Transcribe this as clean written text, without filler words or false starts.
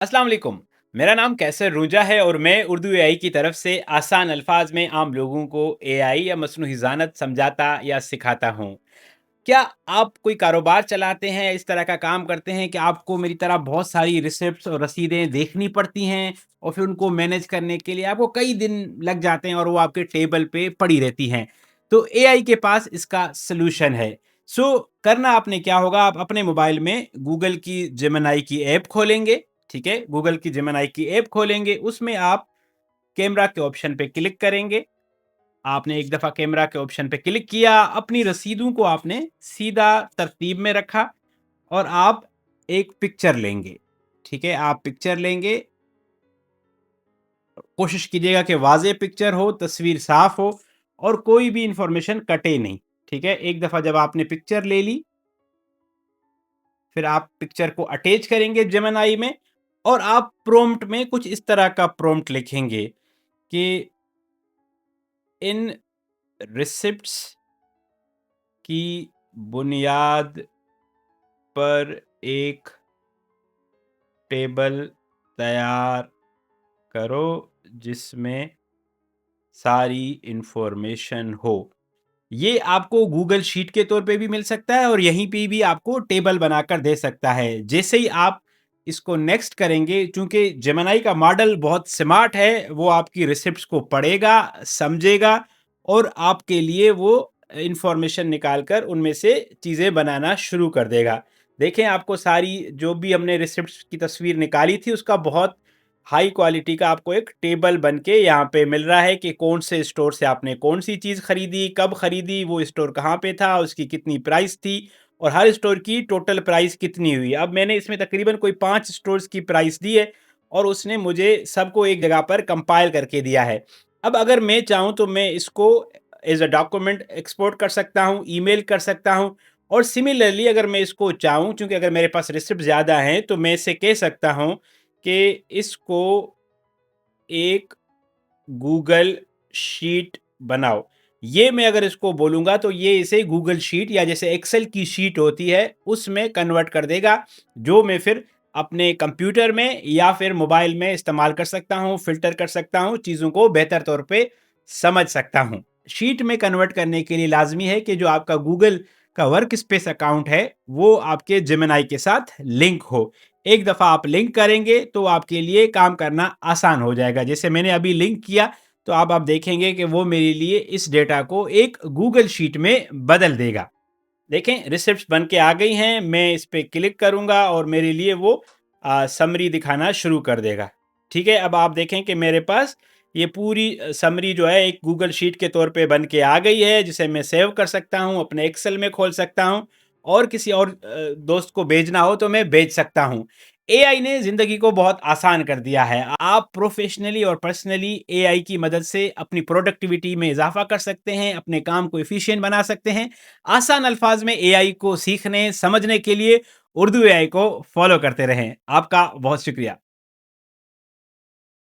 अस्सलाम वालेकुम। मेरा नाम कैसर रूजा है और मैं उर्दू एआई की तरफ से आसान अल्फाज में आम लोगों को एआई या मसनूई ज़ानत समझाता या सिखाता हूँ। क्या आप कोई कारोबार चलाते हैं या इस तरह का काम करते हैं कि आपको मेरी तरह बहुत सारी रिसिप्ट्स और रसीदें देखनी पड़ती हैं और फिर उनको मैनेज करने के लिए आपको कई दिन लग जाते हैं और वो आपके टेबल पे पड़ी रहती हैं? तो एआई के पास इसका सॉल्यूशन है। करना आपने क्या होगा, आप अपने मोबाइल में गूगल की जेमिनी की ऐप खोलेंगे, ठीक है? गूगल की जेमिनी की ऐप खोलेंगे, उसमें आप कैमरा के ऑप्शन पे क्लिक करेंगे। आपने एक दफ़ा कैमरा के ऑप्शन पे क्लिक किया, अपनी रसीदों को आपने सीधा तरतीब में रखा और आप एक पिक्चर लेंगे, ठीक है? आप पिक्चर लेंगे, कोशिश कीजिएगा कि वाज़ेह पिक्चर हो, तस्वीर साफ हो और कोई भी इंफॉर्मेशन कटे नहीं, ठीक है? एक दफ़ा जब आपने पिक्चर ले ली, फिर आप पिक्चर को अटैच करेंगे जेमिनी में और आप प्रॉम्प्ट में कुछ इस तरह का प्रॉम्प्ट लिखेंगे कि इन रिसिप्ट्स की बुनियाद पर एक टेबल तैयार करो जिसमें सारी इंफॉर्मेशन हो। ये आपको गूगल शीट के तौर पे भी मिल सकता है और यहीं पे भी आपको टेबल बनाकर दे सकता है। जैसे ही आप इसको नेक्स्ट करेंगे, चूंकि जेमिनी का मॉडल बहुत स्मार्ट है, वो आपकी रिसिप्ट्स को पढ़ेगा, समझेगा और आपके लिए वो इंफॉर्मेशन निकाल कर उनमें से चीज़ें बनाना शुरू कर देगा। देखें, आपको सारी जो भी हमने रिसिप्ट्स की तस्वीर निकाली थी उसका बहुत हाई क्वालिटी का आपको एक टेबल बन के यहाँ पे मिल रहा है कि कौन से स्टोर से आपने कौन सी चीज़ खरीदी, कब खरीदी, वो स्टोर कहाँ पे था, उसकी कितनी प्राइस थी और हर स्टोर की टोटल प्राइस कितनी हुई। अब मैंने इसमें तकरीबन कोई 5 स्टोर्स की प्राइस दी है और उसने मुझे सबको एक जगह पर कंपाइल करके दिया है। अब अगर मैं चाहूँ तो मैं इसको एज़ अ डॉक्यूमेंट एक्सपोर्ट कर सकता हूँ, ईमेल कर सकता हूँ और सिमिलरली अगर मैं इसको चाहूँ, क्योंकि अगर मेरे पास रिसिप्ट ज़्यादा हैं, तो मैं इससे कह सकता हूँ कि इसको एक गूगल शीट बनाओ। ये मैं अगर इसको बोलूँगा तो ये इसे गूगल शीट या जैसे एक्सेल की शीट होती है उसमें कन्वर्ट कर देगा, जो मैं फिर अपने कंप्यूटर में या फिर मोबाइल में इस्तेमाल कर सकता हूँ, फ़िल्टर कर सकता हूँ, चीज़ों को बेहतर तौर पे समझ सकता हूँ। शीट में कन्वर्ट करने के लिए लाज़मी है कि जो आपका गूगल का वर्क स्पेस अकाउंट है, वो आपके जेमिनी के साथ लिंक हो। एक दफ़ा आप लिंक करेंगे तो आपके लिए काम करना आसान हो जाएगा। जैसे मैंने अभी लिंक किया तो अब आप देखेंगे कि वो मेरे लिए इस डेटा को एक गूगल शीट में बदल देगा। देखें, रिसिप्ट्स बन के आ गई हैं, मैं इस पे क्लिक करूँगा और मेरे लिए वो समरी दिखाना शुरू कर देगा। ठीक है, अब आप देखें कि मेरे पास ये पूरी समरी जो है एक गूगल शीट के तौर पे बन के आ गई है, जिसे मैं सेव कर सकता हूँ, अपने एक्सेल में खोल सकता हूँ और किसी और दोस्त को भेजना हो तो मैं भेज सकता हूँ। एआई ने ज़िंदगी को बहुत आसान कर दिया है। आप प्रोफ़ेशनली और पर्सनली एआई की मदद से अपनी प्रोडक्टिविटी में इज़ाफ़ा कर सकते हैं, अपने काम को एफ़िशिएंट बना सकते हैं। आसान अल्फाज में एआई को सीखने, समझने के लिए उर्दू एआई को फॉलो करते रहें। आपका बहुत शुक्रिया।